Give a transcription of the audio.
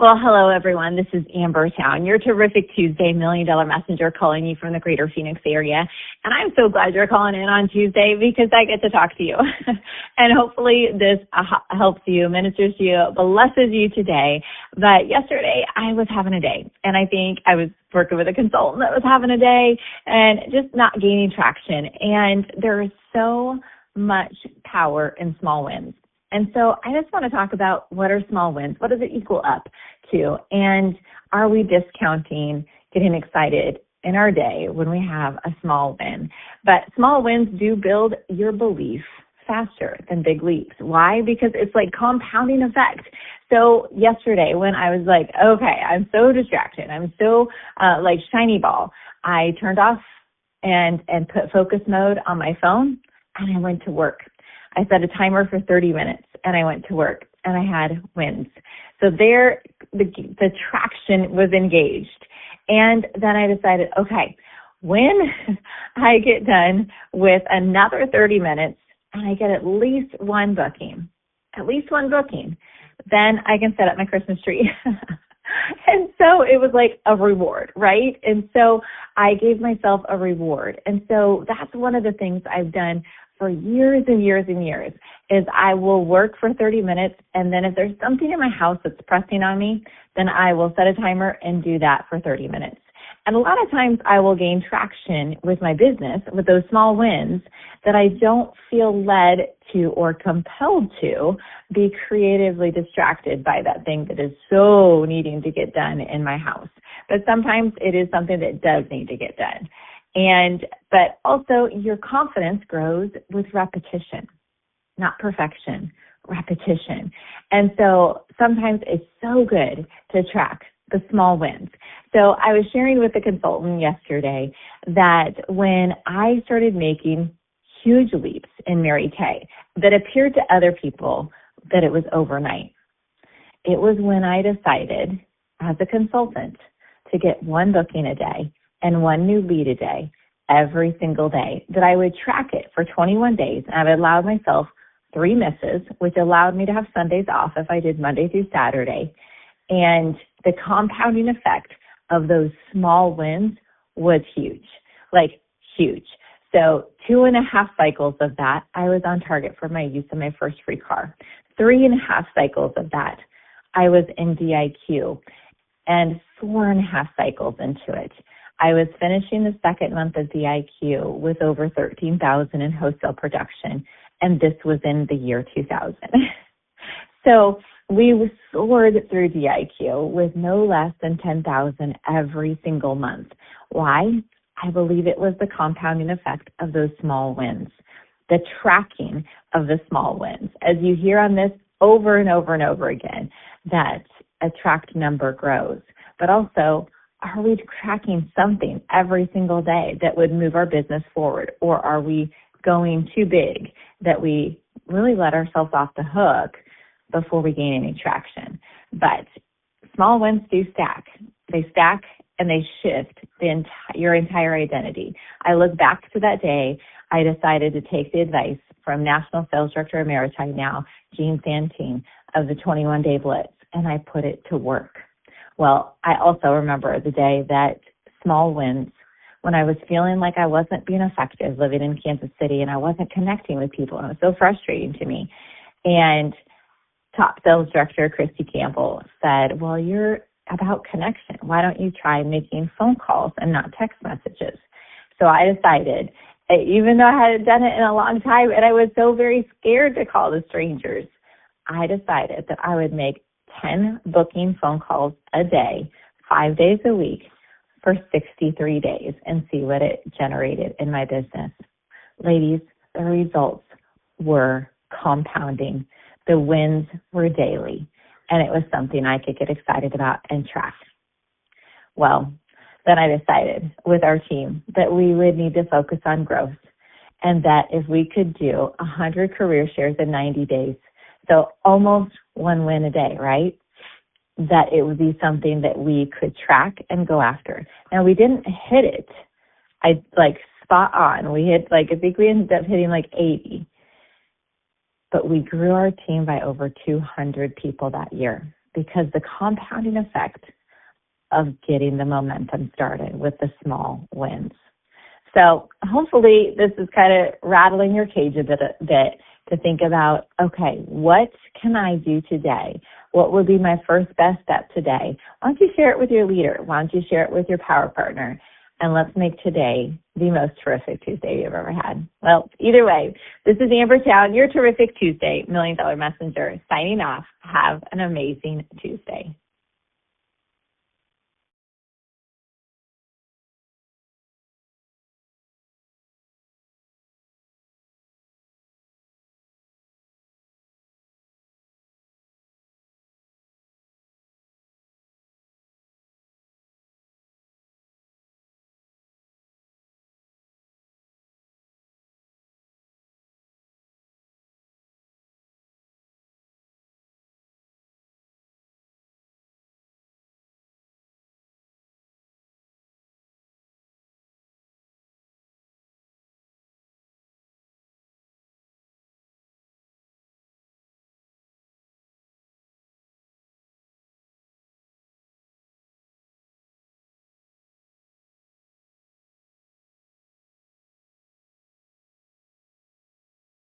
Well, hello, everyone. This is Amber Towne, your terrific Tuesday $1 Million Messenger calling you from the greater Phoenix area. And I'm so glad you're calling in on Tuesday because I get to talk to you. And hopefully this helps you, ministers to you, blesses you today. But yesterday I was having a day, and I think I was working with a consultant that was having a day and just not gaining traction. And there is so much power in small wins. And so I just want to talk about what are small wins? What does it equal up to? And are we discounting getting excited in our day when we have a small win? But small wins do build your belief faster than big leaps. Why? Because it's like compounding effect. So yesterday when I was like, okay, I'm so distracted. I'm so like shiny ball. I turned off and put focus mode on my phone and I went to work. I set a timer for 30 minutes and I went to work and I had wins. So there, the traction was engaged. And then I decided, okay, when I get done with another 30 minutes and I get at least one booking, then I can set up my Christmas tree. And so it was like a reward, right? And so I gave myself a reward. And so that's one of the things I've done for years and years and years is I will work for 30 minutes. And then if there's something in my house that's pressing on me, then I will set a timer and do that for 30 minutes. And a lot of times I will gain traction with my business with those small wins that I don't feel led to or compelled to be creatively distracted by that thing that is so needing to get done in my house. But sometimes it is something that does need to get done. But also your confidence grows with repetition, not perfection, repetition. And so sometimes it's so good to track the small wins. So I was sharing with the consultant yesterday that when I started making huge leaps in Mary Kay that appeared to other people that it was overnight, it was when I decided as a consultant to get one booking a day and one new lead a day every single day, that I would track it for 21 days. And I would allow myself 3 misses, which allowed me to have Sundays off if I did Monday through Saturday. And the compounding effect of those small wins was huge, like huge. So 2.5 cycles of that, I was on target for my use of my first free car. 3.5 cycles of that, I was in DIQ. And 4.5 cycles into it, I was finishing the second month of DIQ with over 13,000 in wholesale production, and this was in the year 2000. So we soared through DIQ with no less than 10,000 every single month. Why? I believe it was the compounding effect of those small wins, the tracking of the small wins. As you hear on this over and over and over again, that a tracked number grows. But also, are we tracking something every single day that would move our business forward? Or are we going too big that we really let ourselves off the hook before we gain any traction? But small wins do stack. They stack and they shift your entire identity. I look back to that day. I decided to take the advice from National Sales Director Emeriti now, Jean Santine, of the 21-Day Blitz, and I put it to work. Well, I also remember the day that small wins, when I was feeling like I wasn't being effective living in Kansas City and I wasn't connecting with people, and it was so frustrating to me. And top sales director Christy Campbell said, well, you're about connection. Why don't you try making phone calls and not text messages? So I decided, even though I hadn't done it in a long time and I was so very scared to call the strangers, I decided that I would make 10 booking phone calls a day, 5 days a week for 63 days and see what it generated in my business. Ladies, the results were compounding. The wins were daily, and it was something I could get excited about and track. Well, then I decided with our team that we would need to focus on growth and that if we could do 100 career shares in 90 days, so almost one win a day, right? That it would be something that we could track and go after. Now, we didn't hit it. Spot on. We hit, I think we ended up hitting 80. But we grew our team by over 200 people that year. because the compounding effect of getting the momentum started with the small wins. So hopefully this is kind of rattling your cage a bit to think about, okay, what can I do today? What would be my first best step today? Why don't you share it with your leader? Why don't you share it with your power partner? And let's make today the most terrific Tuesday you've ever had. Well, either way, this is Amber Towne, your Terrific Tuesday $1 Million Messenger, signing off. Have an amazing Tuesday.